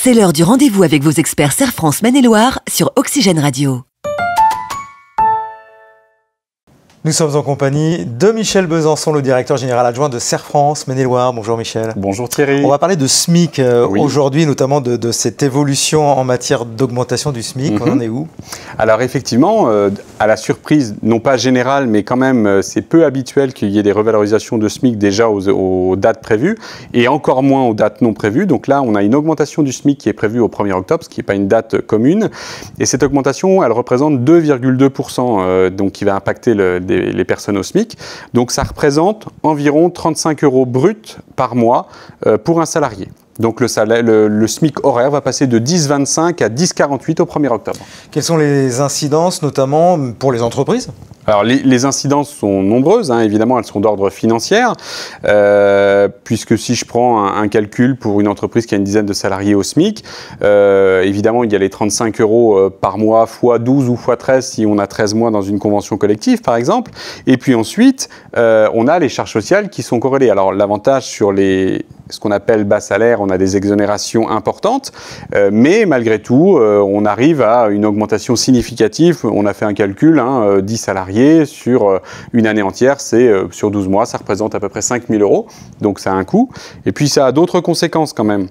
C'est l'heure du rendez-vous avec vos experts Serre France Maine-et-Loire sur Oxygène Radio. Nous sommes en compagnie de Michel Besançon, le directeur général adjoint de Serre France Maine-et-Loire. Bonjour Michel. Bonjour Thierry. On va parler de SMIC aujourd'hui, notamment de cette évolution en matière d'augmentation du SMIC. On en est où? Alors effectivement, à la surprise, non pas générale, mais quand même, c'est peu habituel qu'il y ait des revalorisations de SMIC déjà aux dates prévues, et encore moins aux dates non prévues. Donc là, on a une augmentation du SMIC qui est prévue au 1er octobre, ce qui n'est pas une date commune. Et cette augmentation, elle représente 2,2%, donc qui va impacter les personnes au SMIC. Donc ça représente environ 35 € bruts par mois pour un salarié. Donc le SMIC horaire va passer de 10,25 à 10,48 au 1er octobre. Quelles sont les incidences, notamment pour les entreprises ? Alors les incidences sont nombreuses, évidemment elles sont d'ordre financier, puisque si je prends un calcul pour une entreprise qui a une dizaine de salariés au SMIC, évidemment il y a les 35 € par mois x 12 ou x 13 si on a 13 mois dans une convention collective par exemple, et puis ensuite on a les charges sociales qui sont corrélées. Alors l'avantage sur ce qu'on appelle bas salaire, on a des exonérations importantes, mais malgré tout, on arrive à une augmentation significative. On a fait un calcul, 10 salariés sur une année entière, c'est sur 12 mois, ça représente à peu près 5 000 €, donc ça a un coût. Et puis ça a d'autres conséquences quand même.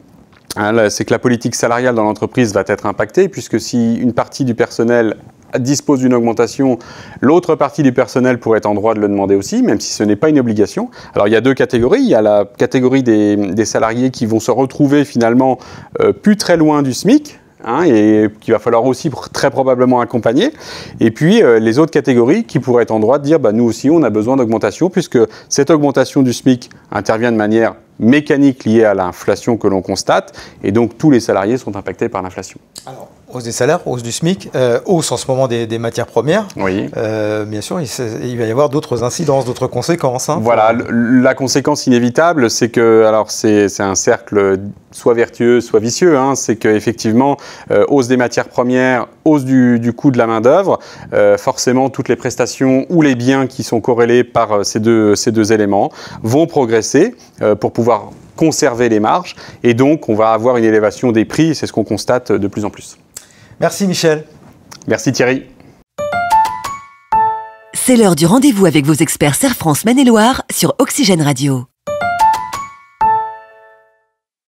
C'est que la politique salariale dans l'entreprise va être impactée, puisque si une partie du personnel dispose d'une augmentation, l'autre partie du personnel pourrait être en droit de le demander aussi, même si ce n'est pas une obligation. Alors il y a deux catégories. Il y a la catégorie des salariés qui vont se retrouver finalement plus très loin du SMIC, et qu'il va falloir aussi très probablement accompagner. Et puis les autres catégories qui pourraient être en droit de dire nous aussi on a besoin d'augmentation, puisque cette augmentation du SMIC intervient de manière mécanique liée à l'inflation que l'on constate, et donc tous les salariés sont impactés par l'inflation. Alors, hausse des salaires, hausse du SMIC, hausse en ce moment des matières premières. Oui. Bien sûr, il va y avoir d'autres incidences, d'autres conséquences. Voilà, la conséquence inévitable, c'est que, alors c'est un cercle soit vertueux, soit vicieux, c'est qu'effectivement, hausse des matières premières, hausse du coût de la main-d'œuvre, forcément toutes les prestations ou les biens qui sont corrélés par ces deux éléments vont progresser pour pouvoir conserver les marges, et donc on va avoir une élévation des prix, c'est ce qu'on constate de plus en plus. Merci Michel. Merci Thierry. C'est l'heure du rendez-vous avec vos experts Serre France Maine-et-Loire sur Oxygène Radio.